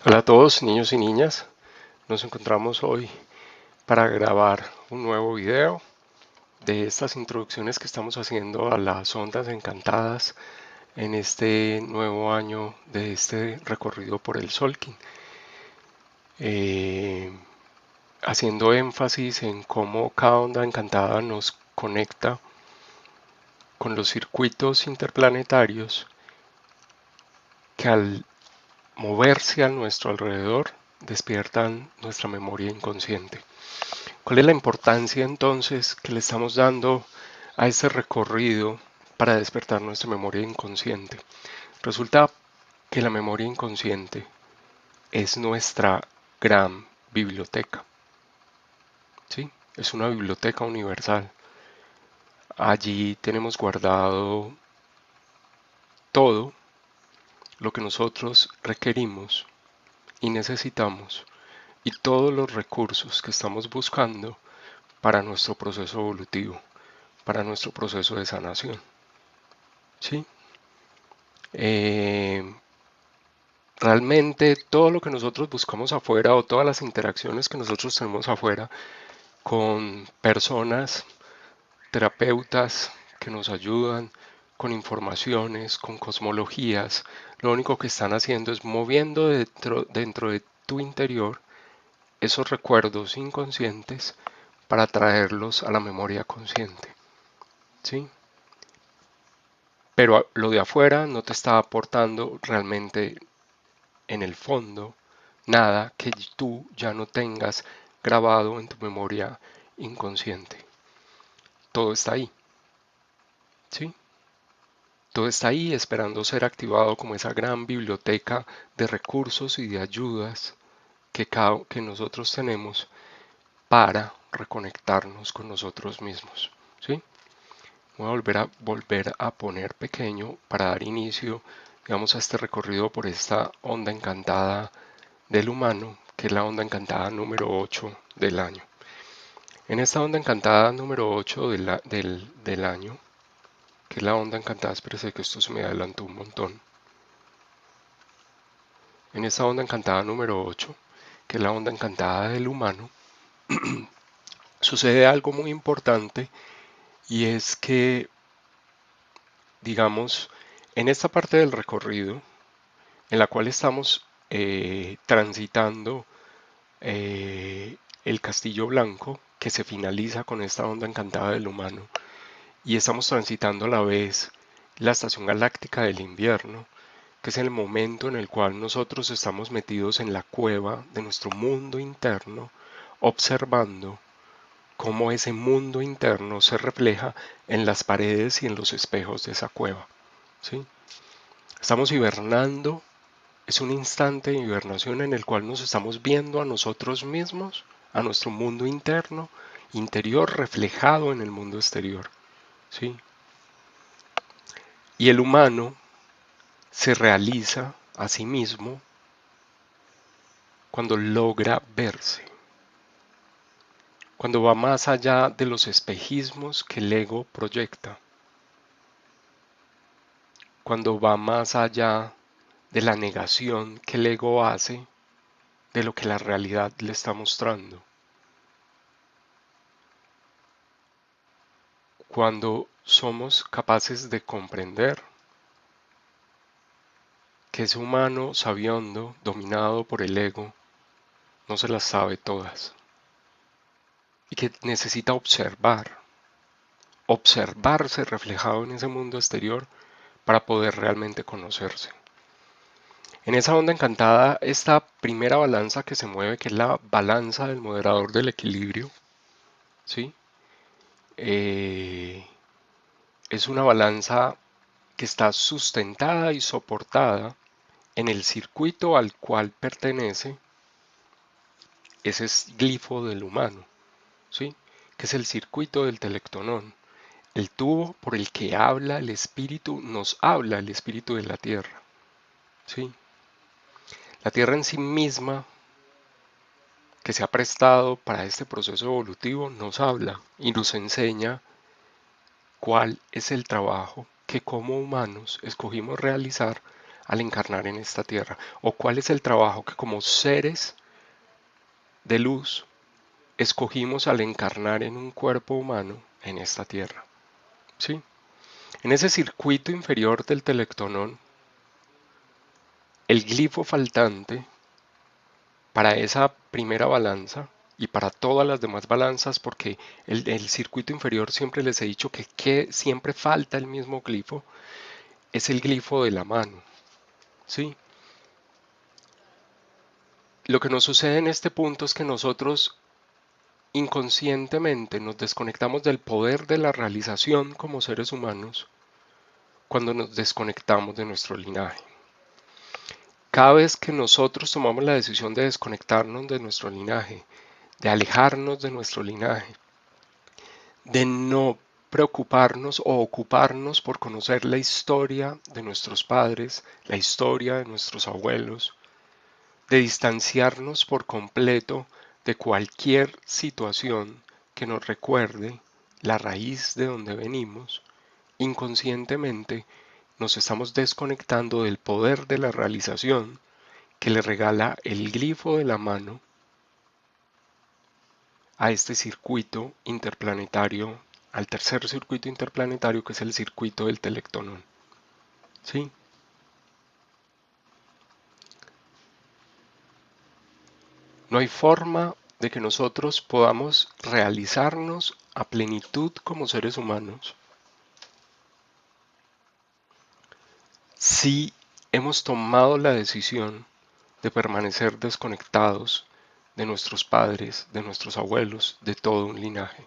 Hola a todos, niños y niñas. Nos encontramos hoy para grabar un nuevo video de estas introducciones que estamos haciendo a las ondas encantadas en este nuevo año de este recorrido por el Solkin. Eh, Haciendo énfasis en cómo cada onda encantada nos conecta con los circuitos interplanetarios que al moverse a nuestro alrededor despiertan nuestra memoria inconsciente. ¿Cuál es la importancia entonces que le estamos dando a este recorrido para despertar nuestra memoria inconsciente? Resulta que la memoria inconsciente es nuestra gran biblioteca, ¿sí? Es una biblioteca universal. Allí tenemos guardado todo lo que nosotros requerimos y necesitamos y todos los recursos que estamos buscando para nuestro proceso evolutivo, para nuestro proceso de sanación. ¿Sí? Eh, Realmente todo lo que nosotros buscamos afuera o todas las interacciones que nosotros tenemos afuera con personas, terapeutas que nos ayudan, con informaciones, con cosmologías, lo único que están haciendo es moviendo dentro de tu interior esos recuerdos inconscientes para traerlos a la memoria consciente. ¿Sí? Pero lo de afuera no te está aportando realmente en el fondo nada que tú ya no tengas grabado en tu memoria inconsciente. Todo está ahí, ¿sí? Todo está ahí esperando ser activado como esa gran biblioteca de recursos y de ayudas que nosotros tenemos para reconectarnos con nosotros mismos, ¿sí? Voy a volver a poner pequeño para dar inicio, digamos, a este recorrido por esta onda encantada del humano, que es la onda encantada número 8 del año. En esta onda encantada número 8 del año, que es la onda encantada, espérese que esto se me adelantó un montón. En esta onda encantada número 8, que es la onda encantada del humano, sucede algo muy importante y es que, digamos, en esta parte del recorrido, en la cual estamos transitando el castillo blanco, que se finaliza con esta onda encantada del humano, y estamos transitando a la vez la estación galáctica del invierno, que es el momento en el cual nosotros estamos metidos en la cueva de nuestro mundo interno, observando cómo ese mundo interno se refleja en las paredes y en los espejos de esa cueva. ¿Sí? Estamos hibernando, es un instante de hibernación en el cual nos estamos viendo a nosotros mismos, a nuestro mundo interior reflejado en el mundo exterior. ¿Sí? Y el humano se realiza a sí mismo cuando logra verse, cuando va más allá de los espejismos que el ego proyecta, cuando va más allá de la negación que el ego hace de lo que la realidad le está mostrando, cuando somos capaces de comprender que ese humano sabiondo, dominado por el ego, no se las sabe todas y que necesita observarse reflejado en ese mundo exterior para poder realmente conocerse. En esa onda encantada, esta primera balanza que se mueve, que es la balanza del moderador del equilibrio, ¿sí? Eh, es una balanza que está sustentada y soportada en el circuito al cual pertenece ese glifo del humano, ¿sí? Que es el circuito del telectonón, el tubo por el que habla el espíritu, nos habla el espíritu de la tierra, ¿sí? La tierra en sí misma, que se ha prestado para este proceso evolutivo, nos habla y nos enseña cuál es el trabajo que como humanos escogimos realizar al encarnar en esta tierra? ¿O cuál es el trabajo que como seres de luz escogimos al encarnar en un cuerpo humano en esta tierra? ¿Sí? En ese circuito inferior del telectonón, el glifo faltante para esa primera balanza y para todas las demás balanzas, porque el circuito inferior siempre les he dicho que siempre falta el mismo glifo, es el glifo de la mano. ¿Sí? Lo que nos sucede en este punto es que nosotros inconscientemente nos desconectamos del poder de la realización como seres humanos cuando nos desconectamos de nuestro linaje. Cada vez que nosotros tomamos la decisión de desconectarnos de nuestro linaje, de alejarnos de nuestro linaje, de no preocuparnos o ocuparnos por conocer la historia de nuestros padres, la historia de nuestros abuelos, de distanciarnos por completo de cualquier situación que nos recuerde la raíz de donde venimos, inconscientemente nos estamos desconectando del poder de la realización que le regala el glifo de la mano a este circuito interplanetario, al tercer circuito interplanetario que es el circuito del telectonón. ¿Sí? No hay forma de que nosotros podamos realizarnos a plenitud como seres humanos si hemos tomado la decisión de permanecer desconectados de nuestros padres, de nuestros abuelos, de todo un linaje.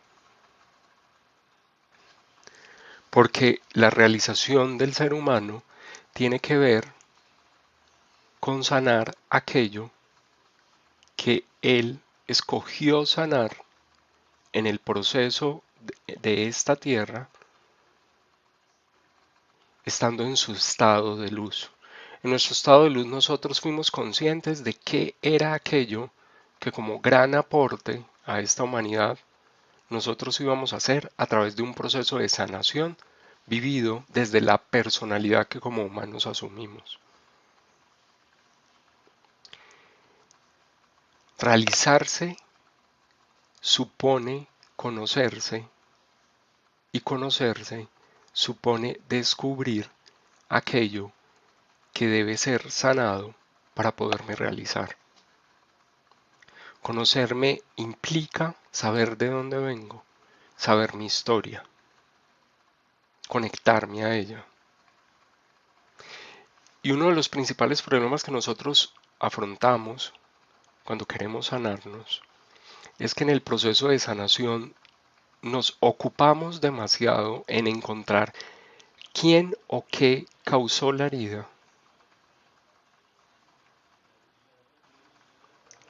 Porque la realización del ser humano tiene que ver con sanar aquello que él escogió sanar en el proceso de esta tierra, estando en su estado de luz. En nuestro estado de luz nosotros fuimos conscientes de qué era aquello que como gran aporte a esta humanidad nosotros íbamos a hacer a través de un proceso de sanación vivido desde la personalidad que como humanos asumimos. Realizarse supone conocerse y conocerse supone descubrir aquello que debe ser sanado para poderme realizar. Conocerme implica saber de dónde vengo, saber mi historia, conectarme a ella. Y uno de los principales problemas que nosotros afrontamos cuando queremos sanarnos es que en el proceso de sanación nos ocupamos demasiado en encontrar quién o qué causó la herida,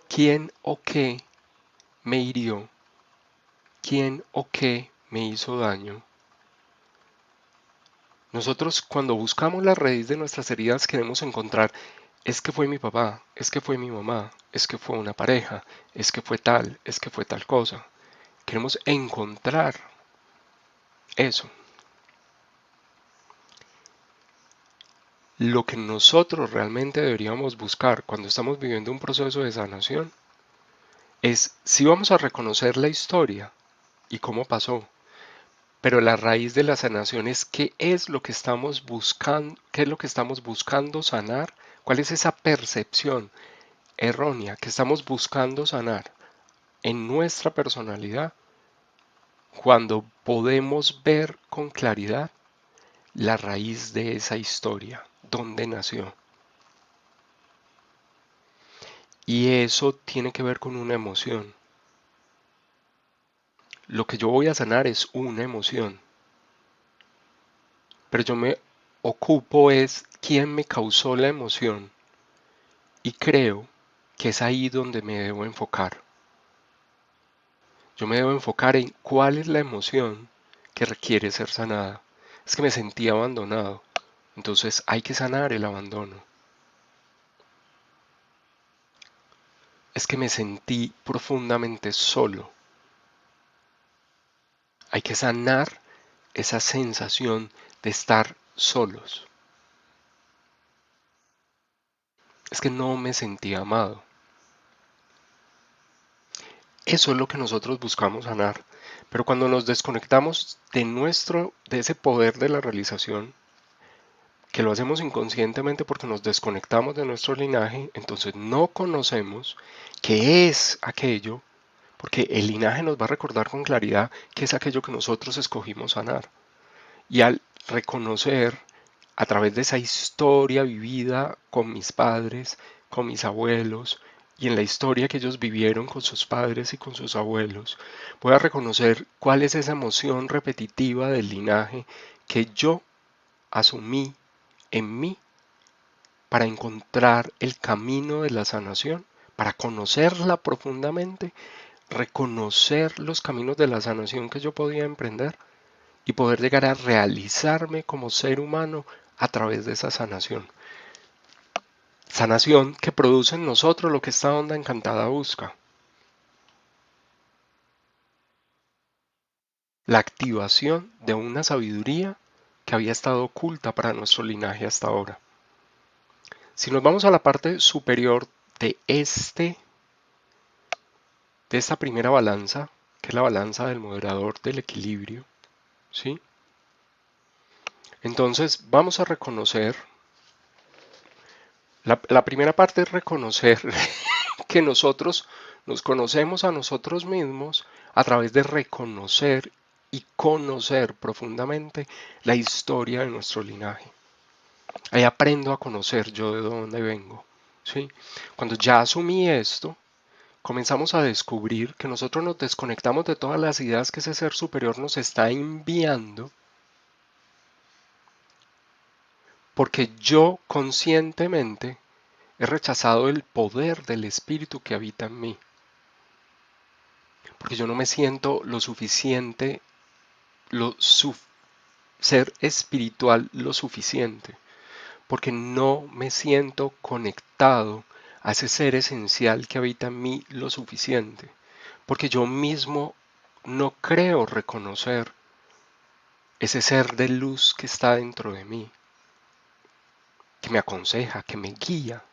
quién o qué me hirió, quién o qué me hizo daño. Nosotros cuando buscamos la raíz de nuestras heridas queremos encontrar, es que fue mi papá, es que fue mi mamá, es que fue una pareja, es que fue tal, es que fue tal cosa. Queremos encontrar eso. Lo que nosotros realmente deberíamos buscar cuando estamos viviendo un proceso de sanación es si vamos a reconocer la historia y cómo pasó, pero la raíz de la sanación es qué es lo que estamos buscando, qué es lo que estamos buscando sanar, cuál es esa percepción errónea que estamos buscando sanar en nuestra personalidad cuando podemos ver con claridad la raíz de esa historia, dónde nació. Y eso tiene que ver con una emoción. Lo que yo voy a sanar es una emoción, pero yo me ocupo es quién me causó la emoción y creo que es ahí donde me debo enfocar. Yo me debo enfocar en cuál es la emoción que requiere ser sanada. Es que me sentí abandonado, entonces hay que sanar el abandono. Es que me sentí profundamente solo. Hay que sanar esa sensación de estar solos. es que no me sentía amado. Eso es lo que nosotros buscamos sanar. Pero cuando nos desconectamos de ese poder de la realización, que lo hacemos inconscientemente porque nos desconectamos de nuestro linaje, entonces no conocemos qué es aquello, porque el linaje nos va a recordar con claridad qué es aquello que nosotros escogimos sanar. Y al reconocer a través de esa historia vivida con mis padres, con mis abuelos, y en la historia que ellos vivieron con sus padres y con sus abuelos, voy a reconocer cuál es esa emoción repetitiva del linaje que yo asumí en mí para encontrar el camino de la sanación, para conocerla profundamente, reconocer los caminos de la sanación que yo podía emprender y poder llegar a realizarme como ser humano a través de esa sanación. Sanación que produce en nosotros lo que esta onda encantada busca. La activación de una sabiduría que había estado oculta para nuestro linaje hasta ahora. Si nos vamos a la parte superior de de esta primera balanza, que es la balanza del moderador del equilibrio, ¿sí? Entonces vamos a reconocer, la primera parte es reconocer que nosotros nos conocemos a nosotros mismos a través de reconocer y conocer profundamente la historia de nuestro linaje. Ahí aprendo a conocer yo de dónde vengo, ¿sí? Cuando ya asumí esto, comenzamos a descubrir que nosotros nos desconectamos de todas las ideas que ese ser superior nos está enviando, porque yo conscientemente he rechazado el poder del espíritu que habita en mí, porque yo no me siento lo suficiente, ser espiritual lo suficiente, porque no me siento conectado a ese ser esencial que habita en mí lo suficiente, porque yo mismo no creo reconocer ese ser de luz que está dentro de mí, que me aconseja, que me guía.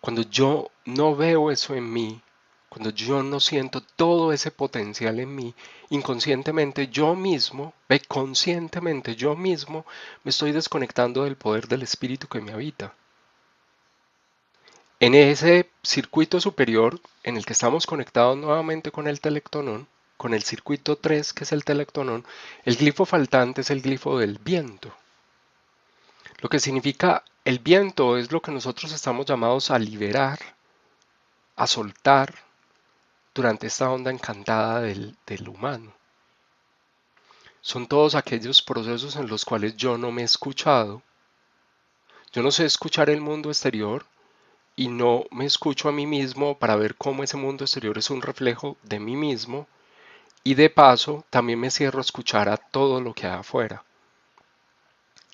Cuando yo no veo eso en mí, cuando yo no siento todo ese potencial en mí, inconscientemente yo mismo, conscientemente yo mismo, me estoy desconectando del poder del espíritu que me habita. En ese circuito superior, en el que estamos conectados nuevamente con el telectonón, con el circuito 3, que es el telectonón, el glifo faltante es el glifo del viento. Lo que significa el viento es lo que nosotros estamos llamados a liberar, a soltar durante esta onda encantada del humano. Son todos aquellos procesos en los cuales yo no me he escuchado. Yo no sé escuchar el mundo exterior y no me escucho a mí mismo para ver cómo ese mundo exterior es un reflejo de mí mismo. Y de paso también me cierro a escuchar a todo lo que hay afuera.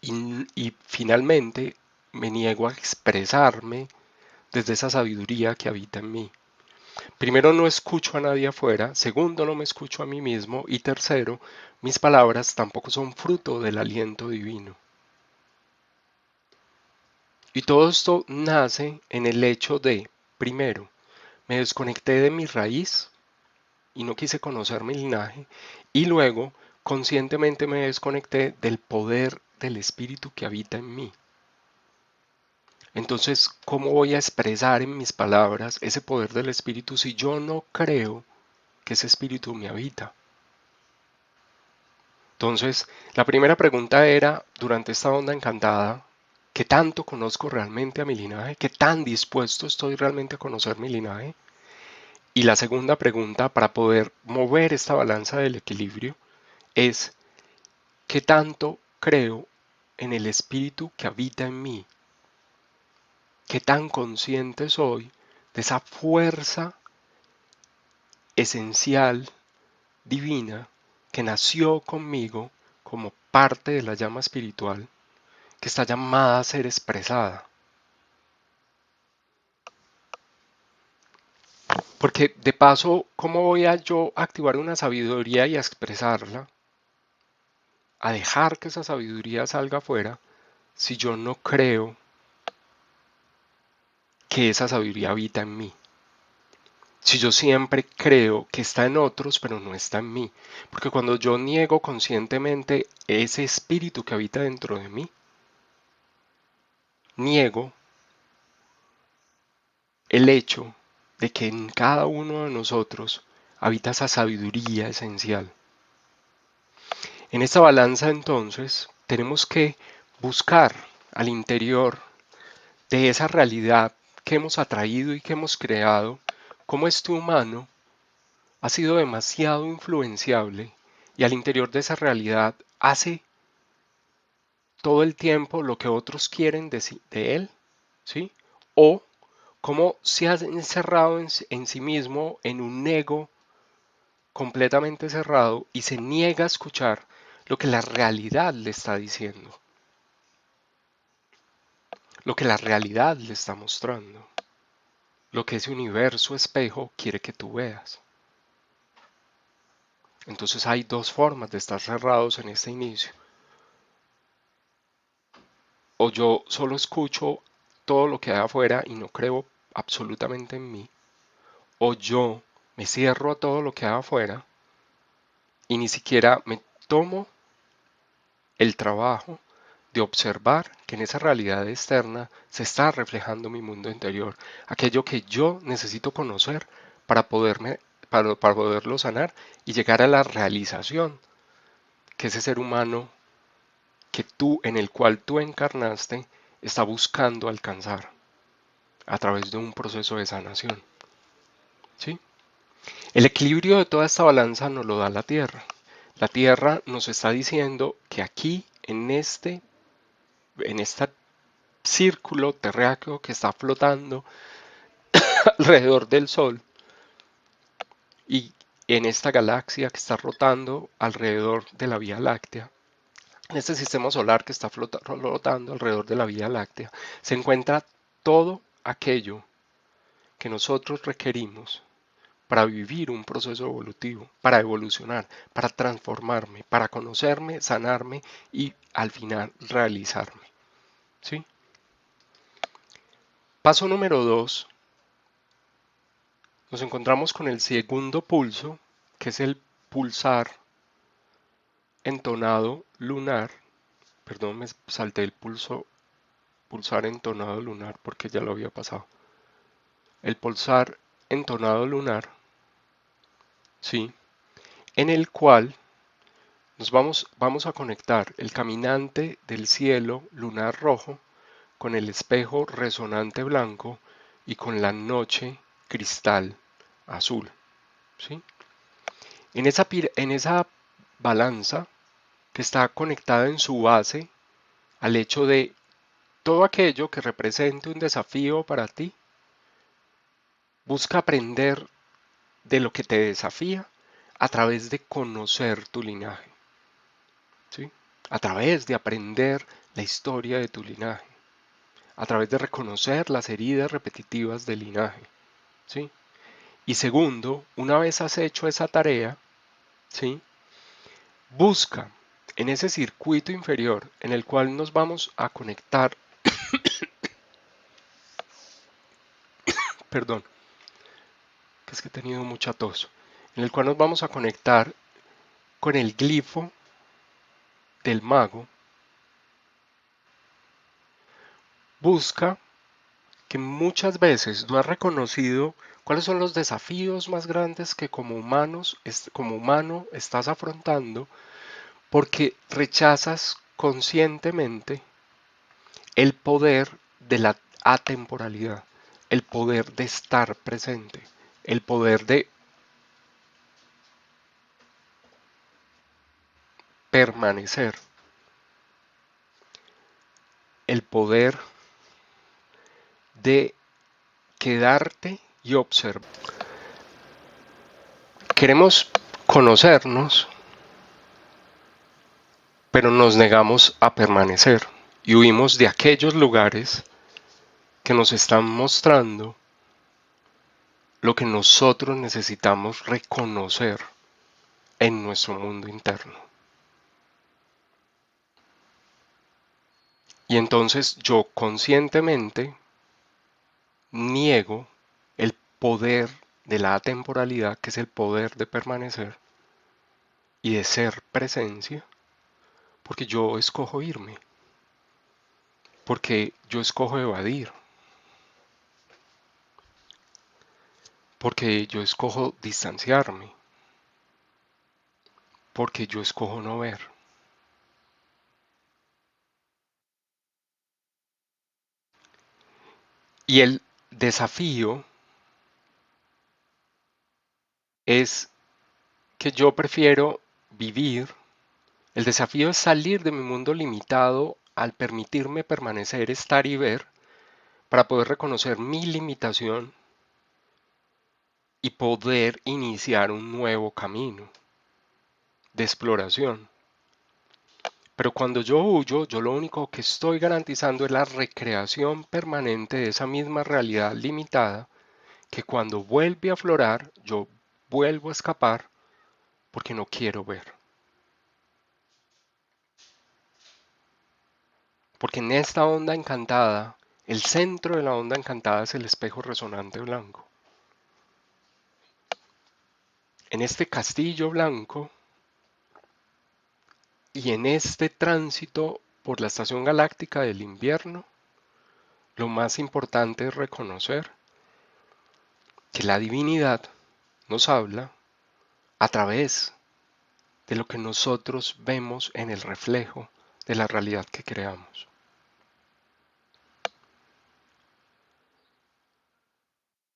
Y finalmente me niego a expresarme desde esa sabiduría que habita en mí. Primero, no escucho a nadie afuera. Segundo, no me escucho a mí mismo. Y tercero, mis palabras tampoco son fruto del aliento divino. Y todo esto nace en el hecho de, primero, me desconecté de mi raíz y no quise conocer mi linaje. Y luego, conscientemente me desconecté del poder del espíritu que habita en mí. Entonces, ¿cómo voy a expresar en mis palabras ese poder del espíritu si yo no creo que ese espíritu me habita? Entonces, la primera pregunta era, durante esta onda encantada, ¿qué tanto conozco realmente a mi linaje? ¿Qué tan dispuesto estoy realmente a conocer mi linaje? Y la segunda pregunta, para poder mover esta balanza del equilibrio, es, ¿qué tanto creo en el espíritu que habita en mí? ¿Qué tan consciente soy de esa fuerza esencial, divina, que nació conmigo como parte de la llama espiritual, que está llamada a ser expresada? Porque de paso, ¿cómo voy a yo activar una sabiduría y a expresarla a dejar que esa sabiduría salga afuera si yo no creo que esa sabiduría habita en mí? Si yo siempre creo que está en otros, pero no está en mí. Porque cuando yo niego conscientemente ese espíritu que habita dentro de mí, niego el hecho de que en cada uno de nosotros habita esa sabiduría esencial. En esta balanza entonces tenemos que buscar al interior de esa realidad que hemos atraído y que hemos creado, cómo este humano ha sido demasiado influenciable y al interior de esa realidad hace todo el tiempo lo que otros quieren de él, ¿sí? O cómo se ha encerrado en sí mismo en un ego completamente cerrado y se niega a escuchar lo que la realidad le está diciendo, lo que la realidad le está mostrando, lo que ese universo espejo quiere que tú veas. Entonces hay dos formas de estar cerrados en este inicio. O yo solo escucho todo lo que hay afuera y no creo absolutamente en mí, o yo me cierro a todo lo que hay afuera y ni siquiera me tomo el trabajo de observar que en esa realidad externa se está reflejando mi mundo interior, aquello que yo necesito conocer para para poderlo sanar y llegar a la realización que ese ser humano en el cual tú encarnaste está buscando alcanzar a través de un proceso de sanación. ¿Sí? El equilibrio de toda esta balanza nos lo da la Tierra. La Tierra nos está diciendo que aquí, en este círculo terráqueo que está flotando alrededor del Sol y en esta galaxia que está rotando alrededor de la Vía Láctea, en este sistema solar que está flotando alrededor de la Vía Láctea, se encuentra todo aquello que nosotros requerimos para vivir un proceso evolutivo, para evolucionar, para transformarme, para conocerme, sanarme y al final realizarme. ¿Sí? Paso número 2. Nos encontramos con el segundo pulso, que es el pulsar entonado lunar. Perdón, me salté el pulsar entonado lunar porque ya lo había pasado. El pulsar entonado lunar, sí, en el cual vamos a conectar el caminante del cielo lunar rojo con el espejo resonante blanco y con la noche cristal azul. ¿Sí? En esa balanza que está conectada en su base al hecho de todo aquello que represente un desafío para ti, busca aprender de lo que te desafía a través de conocer tu linaje, ¿sí? A través de aprender la historia de tu linaje, a través de reconocer las heridas repetitivas del linaje, ¿sí? Y segundo, una vez has hecho esa tarea, ¿sí? Busca en ese circuito inferior en el cual nos vamos a conectar, perdón, que es que he tenido mucha tos, en el cual nos vamos a conectar con el glifo del mago. Busca que muchas veces no has reconocido cuáles son los desafíos más grandes que como humano estás afrontando porque rechazas conscientemente el poder de la atemporalidad, el poder de estar presente, el poder de permanecer, el poder de quedarte y observar. Queremos conocernos, pero nos negamos a permanecer y huimos de aquellos lugares que nos están mostrando lo que nosotros necesitamos reconocer en nuestro mundo interno. Y entonces yo conscientemente niego el poder de la atemporalidad, que es el poder de permanecer y de ser presencia, porque yo escojo irme, porque yo escojo evadir, porque yo escojo distanciarme, porque yo escojo no ver. Y el desafío es que yo prefiero vivir, el desafío es salir de mi mundo limitado al permitirme permanecer, estar y ver, para poder reconocer mi limitación y poder iniciar un nuevo camino de exploración. Pero cuando yo huyo, yo lo único que estoy garantizando es la recreación permanente de esa misma realidad limitada, que cuando vuelve a aflorar, yo vuelvo a escapar porque no quiero ver. Porque en esta onda encantada, el centro de la onda encantada es el espejo resonante blanco. En este castillo blanco y en este tránsito por la estación galáctica del invierno, lo más importante es reconocer que la divinidad nos habla a través de lo que nosotros vemos en el reflejo de la realidad que creamos.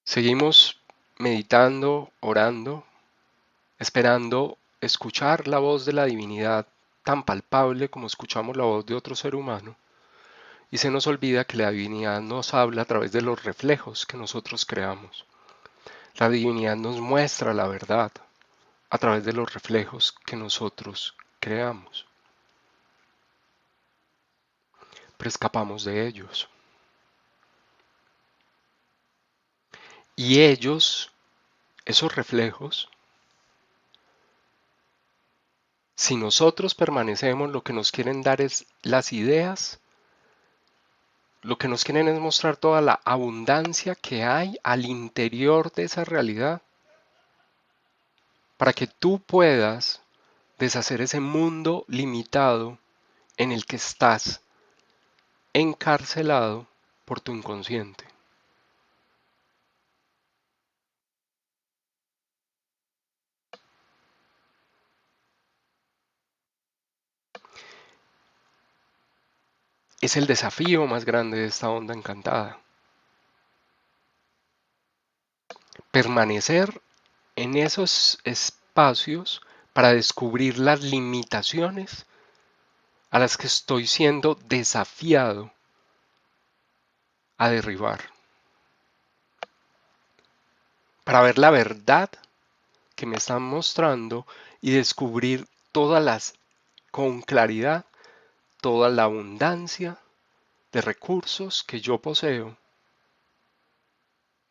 Seguimos meditando, orando, esperando escuchar la voz de la divinidad tan palpable como escuchamos la voz de otro ser humano, y se nos olvida que la divinidad nos habla a través de los reflejos que nosotros creamos. La divinidad nos muestra la verdad a través de los reflejos que nosotros creamos, pero escapamos de ellos. Y ellos, esos reflejos, si nosotros permanecemos, lo que nos quieren dar es las ideas, lo que nos quieren es mostrar toda la abundancia que hay al interior de esa realidad, para que tú puedas deshacer ese mundo limitado en el que estás encarcelado por tu inconsciente. Es el desafío más grande de esta onda encantada. Permanecer en esos espacios para descubrir las limitaciones a las que estoy siendo desafiado a derribar. Para ver la verdad que me están mostrando y descubrir con claridad toda la abundancia de recursos que yo poseo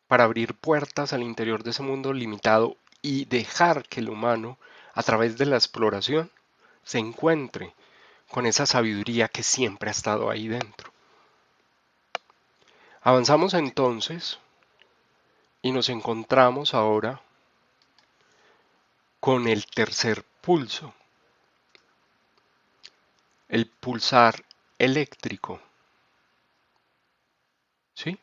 para abrir puertas al interior de ese mundo limitado y dejar que el humano, a través de la exploración, se encuentre con esa sabiduría que siempre ha estado ahí dentro. Avanzamos entonces y nos encontramos ahora con el tercer pulso, el pulsar eléctrico, ¿sí?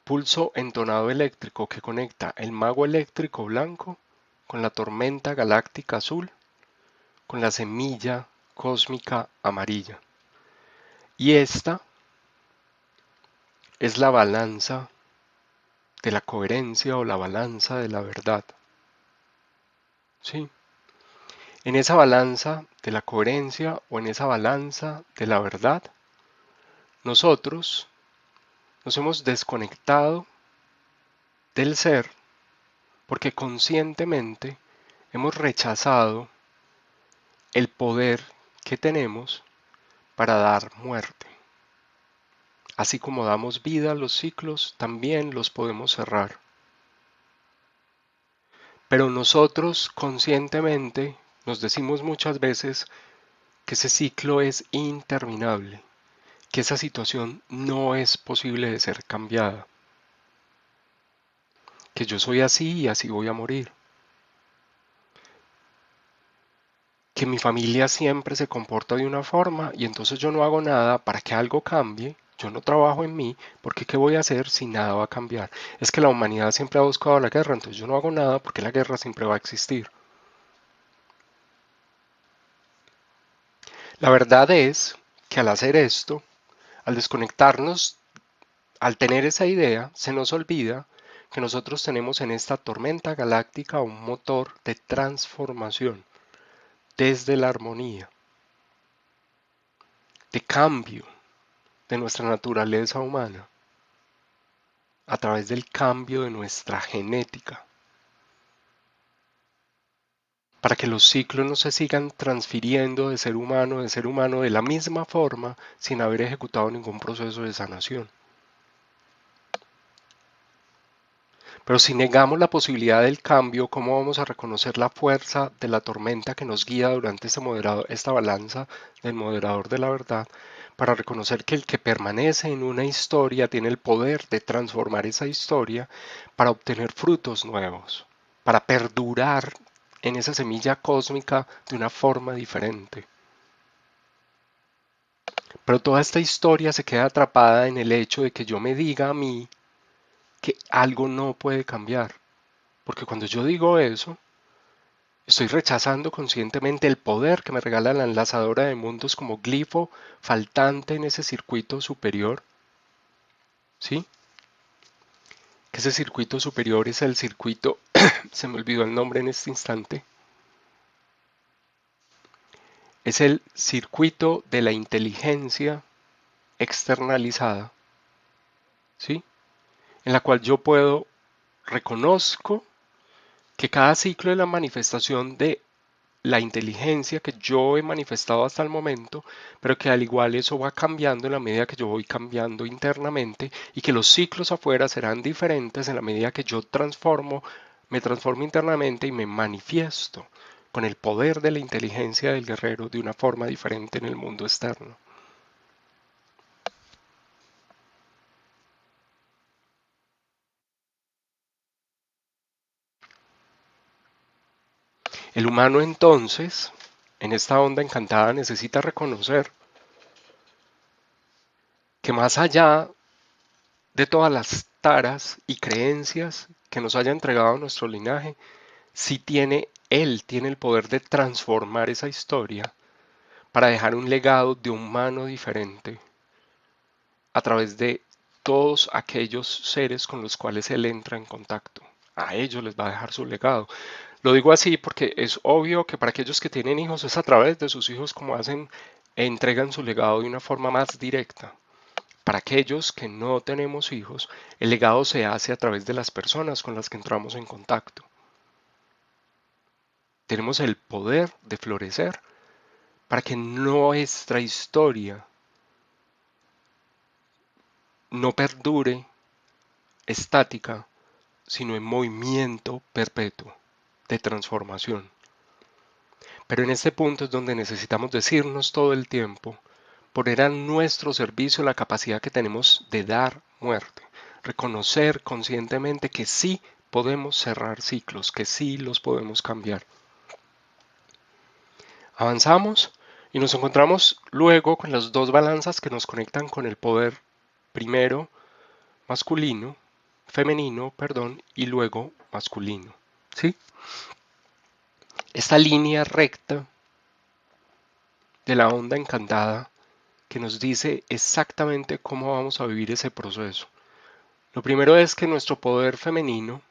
Pulso entonado eléctrico que conecta el mago eléctrico blanco con la tormenta galáctica azul, con la semilla cósmica amarilla. Y esta es la balanza de la coherencia o la balanza de la verdad, ¿sí? En esa balanza de la coherencia o en esa balanza de la verdad, nosotros nos hemos desconectado del ser porque conscientemente hemos rechazado el poder que tenemos para dar muerte. Así como damos vida a los ciclos, también los podemos cerrar. Pero nosotros conscientemente nos decimos muchas veces que ese ciclo es interminable, que esa situación no es posible de ser cambiada, que yo soy así y así voy a morir, que mi familia siempre se comporta de una forma y entonces yo no hago nada para que algo cambie, yo no trabajo en mí, porque ¿qué voy a hacer si nada va a cambiar? Es que la humanidad siempre ha buscado la guerra, entonces yo no hago nada porque la guerra siempre va a existir. La verdad es que al hacer esto, al desconectarnos, al tener esa idea, se nos olvida que nosotros tenemos en esta tormenta galáctica un motor de transformación desde la armonía, de cambio de nuestra naturaleza humana a través del cambio de nuestra genética, para que los ciclos no se sigan transfiriendo de ser humano de la misma forma sin haber ejecutado ningún proceso de sanación. Pero si negamos la posibilidad del cambio, ¿cómo vamos a reconocer la fuerza de la tormenta que nos guía durante esta balanza del moderador de la verdad? Para reconocer que el que permanece en una historia tiene el poder de transformar esa historia para obtener frutos nuevos, para perdurar en esa semilla cósmica de una forma diferente. Pero toda esta historia se queda atrapada en el hecho de que yo me diga a mí que algo no puede cambiar. Porque cuando yo digo eso, estoy rechazando conscientemente el poder que me regala la enlazadora de mundos como glifo faltante en ese circuito superior, ¿sí? Que ese circuito superior es el circuito, se me olvidó el nombre en este instante, es el circuito de la inteligencia externalizada, ¿sí? En la cual yo reconozco que cada ciclo de la manifestación de la inteligencia que yo he manifestado hasta el momento, pero que al igual eso va cambiando en la medida que yo voy cambiando internamente y que los ciclos afuera serán diferentes en la medida que yo me transformo internamente y me manifiesto con el poder de la inteligencia del guerrero de una forma diferente en el mundo externo. El humano entonces, en esta onda encantada, necesita reconocer que más allá de todas las taras y creencias que nos haya entregado nuestro linaje, sí él tiene el poder de transformar esa historia para dejar un legado de humano diferente a través de todos aquellos seres con los cuales él entra en contacto. A ellos les va a dejar su legado. Lo digo así porque es obvio que para aquellos que tienen hijos es a través de sus hijos como entregan su legado de una forma más directa. Para aquellos que no tenemos hijos, el legado se hace a través de las personas con las que entramos en contacto. Tenemos el poder de florecer para que nuestra historia no perdure estática, sino en movimiento perpetuo de transformación. Pero en este punto es donde necesitamos decirnos todo el tiempo, poner a nuestro servicio la capacidad que tenemos de dar muerte, reconocer conscientemente que sí podemos cerrar ciclos, que sí los podemos cambiar. Avanzamos y nos encontramos luego con las dos balanzas que nos conectan con el poder primero masculino, femenino, perdón, y luego masculino. ¿Sí? Esta línea recta de la onda encantada que nos dice exactamente cómo vamos a vivir ese proceso. Lo primero es que nuestro poder femenino,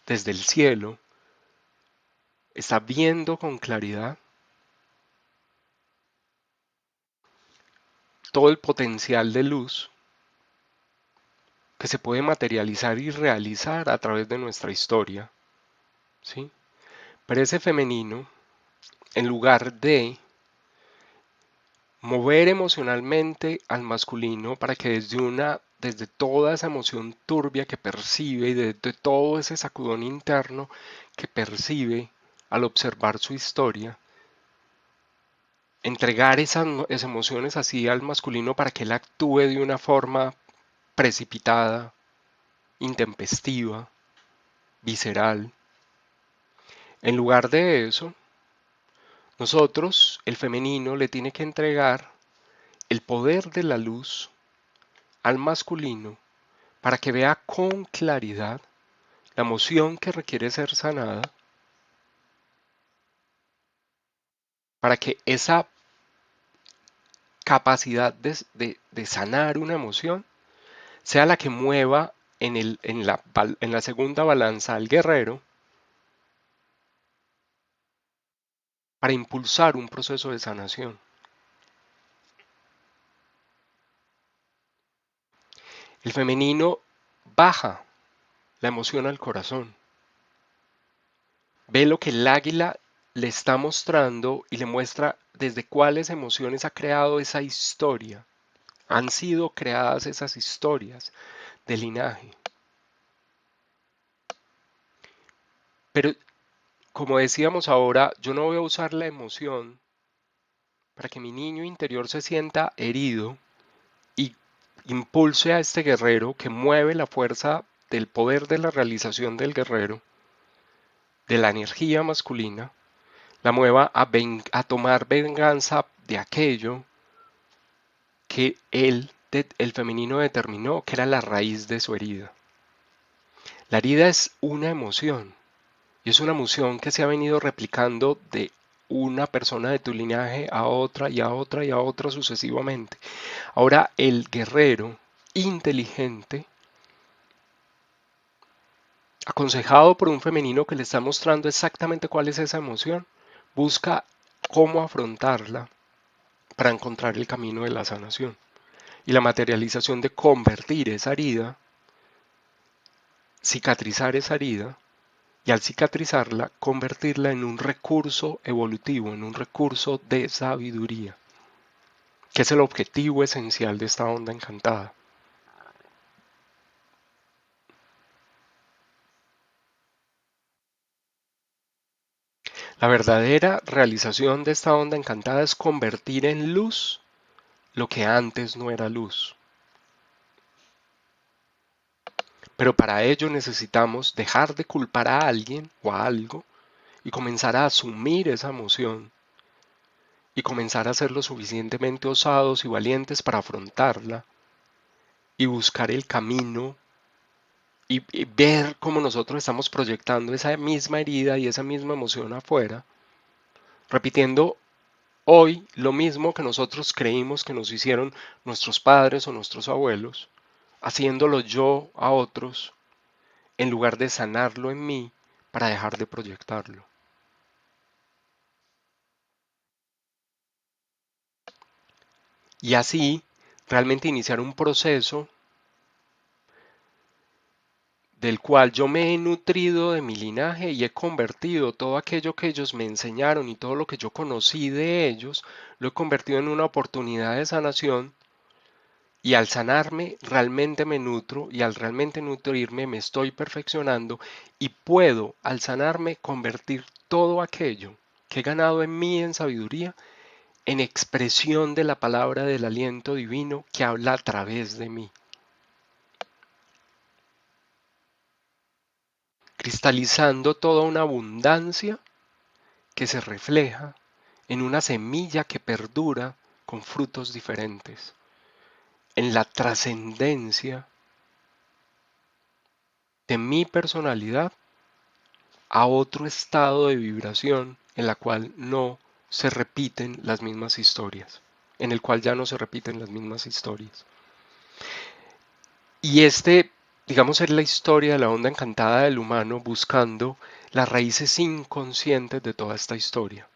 desde el cielo, está viendo con claridad todo el potencial de luz que se puede materializar y realizar a través de nuestra historia, ¿sí? Pero ese femenino, en lugar de mover emocionalmente al masculino para que desde toda esa emoción turbia que percibe y desde todo ese sacudón interno que percibe al observar su historia, entregar esas emociones así al masculino para que él actúe de una forma precipitada, intempestiva, visceral. En lugar de eso, nosotros, el femenino, le tiene que entregar el poder de la luz al masculino para que vea con claridad la emoción que requiere ser sanada, para que esa capacidad de sanar una emoción sea la que mueva en la segunda balanza al guerrero para impulsar un proceso de sanación. El femenino baja la emoción al corazón, ve lo que el águila le está mostrando y le muestra desde cuáles emociones ha creado esa historia. Han sido creadas esas historias de linaje. Pero como decíamos ahora, yo no voy a usar la emoción para que mi niño interior se sienta herido y impulse a este guerrero que mueve la fuerza del poder de la realización del guerrero, de la energía masculina, la mueva a tomar venganza de aquello que el femenino determinó que era la raíz de su herida. La herida es una emoción y es una emoción que se ha venido replicando de una persona de tu linaje a otra y a otra y a otra sucesivamente. Ahora el guerrero inteligente, aconsejado por un femenino que le está mostrando exactamente cuál es esa emoción, busca cómo afrontarla para encontrar el camino de la sanación y la materialización de convertir esa herida, cicatrizar esa herida y al cicatrizarla convertirla en un recurso evolutivo, en un recurso de sabiduría, que es el objetivo esencial de esta onda encantada. La verdadera realización de esta onda encantada es convertir en luz lo que antes no era luz. Pero para ello necesitamos dejar de culpar a alguien o a algo y comenzar a asumir esa emoción y comenzar a ser lo suficientemente osados y valientes para afrontarla y buscar el camino y ver cómo nosotros estamos proyectando esa misma herida y esa misma emoción afuera, repitiendo hoy lo mismo que nosotros creímos que nos hicieron nuestros padres o nuestros abuelos, haciéndolo yo a otros en lugar de sanarlo en mí para dejar de proyectarlo. Y así realmente iniciar un proceso del cual yo me he nutrido de mi linaje y he convertido todo aquello que ellos me enseñaron y todo lo que yo conocí de ellos, lo he convertido en una oportunidad de sanación y al sanarme realmente me nutro y al realmente nutrirme me estoy perfeccionando y puedo al sanarme convertir todo aquello que he ganado en mí en sabiduría en expresión de la palabra del aliento divino que habla a través de mí, cristalizando toda una abundancia que se refleja en una semilla que perdura con frutos diferentes, en la trascendencia de mi personalidad a otro estado de vibración en la cual no se repiten las mismas historias, en el cual ya no se repiten las mismas historias. Y digamos, es la historia de la onda encantada del humano buscando las raíces inconscientes de toda esta historia.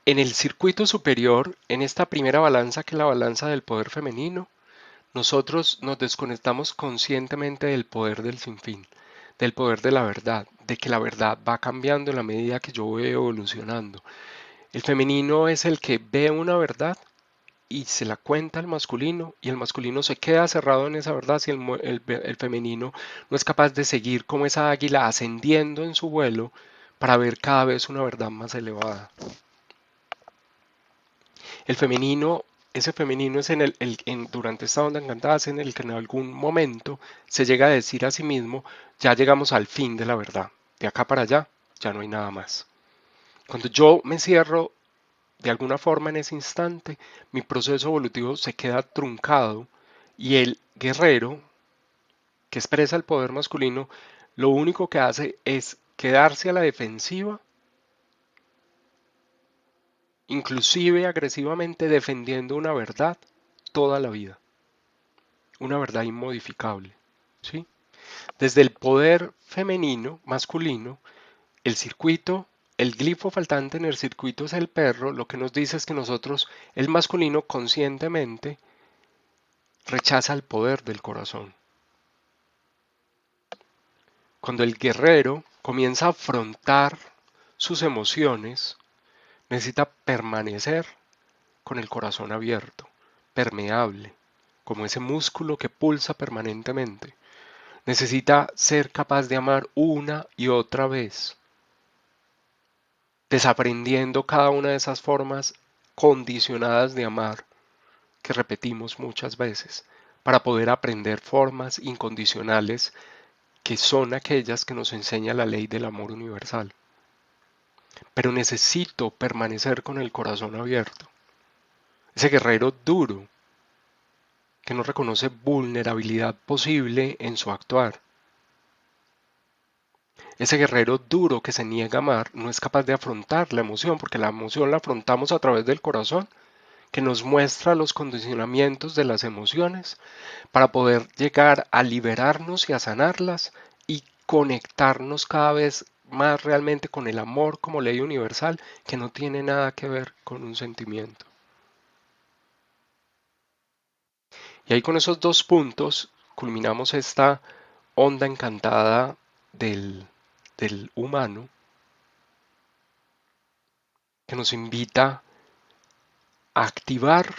En el circuito superior, en esta primera balanza que es la balanza del poder femenino, nosotros nos desconectamos conscientemente del poder del sinfín, del poder de la verdad, de que la verdad va cambiando en la medida que yo voy evolucionando. El femenino es el que ve una verdad y se la cuenta al masculino y el masculino se queda cerrado en esa verdad si el femenino no es capaz de seguir como esa águila ascendiendo en su vuelo para ver cada vez una verdad más elevada. El femenino, ese femenino es durante esta onda encantada es en el que en algún momento se llega a decir a sí mismo, ya llegamos al fin de la verdad, de acá para allá, ya no hay nada más. Cuando yo me cierro de alguna forma en ese instante, mi proceso evolutivo se queda truncado y el guerrero que expresa el poder masculino, lo único que hace es quedarse a la defensiva, inclusive agresivamente defendiendo una verdad toda la vida, una verdad inmodificable, ¿sí? Desde el poder femenino, masculino, el circuito, el glifo faltante en el circuito es el perro, lo que nos dice es que nosotros, el masculino, conscientemente rechaza el poder del corazón. Cuando el guerrero comienza a afrontar sus emociones, necesita permanecer con el corazón abierto, permeable, como ese músculo que pulsa permanentemente. Necesita ser capaz de amar una y otra vez, desaprendiendo cada una de esas formas condicionadas de amar que repetimos muchas veces, para poder aprender formas incondicionales que son aquellas que nos enseña la ley del amor universal. Pero necesito permanecer con el corazón abierto. Ese guerrero duro que no reconoce vulnerabilidad posible en su actuar. Ese guerrero duro que se niega a amar no es capaz de afrontar la emoción, porque la emoción la afrontamos a través del corazón, que nos muestra los condicionamientos de las emociones para poder llegar a liberarnos y a sanarlas y conectarnos cada vez más realmente con el amor como ley universal, que no tiene nada que ver con un sentimiento. Y ahí con esos dos puntos culminamos esta onda encantada del humano que nos invita a activar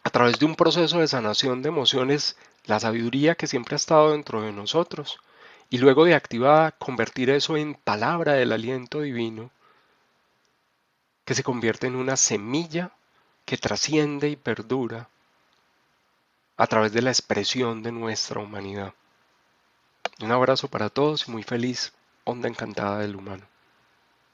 a través de un proceso de sanación de emociones la sabiduría que siempre ha estado dentro de nosotros y luego de activada convertir eso en palabra del aliento divino que se convierte en una semilla que trasciende y perdura a través de la expresión de nuestra humanidad. Un abrazo para todos y muy feliz onda encantada del humano.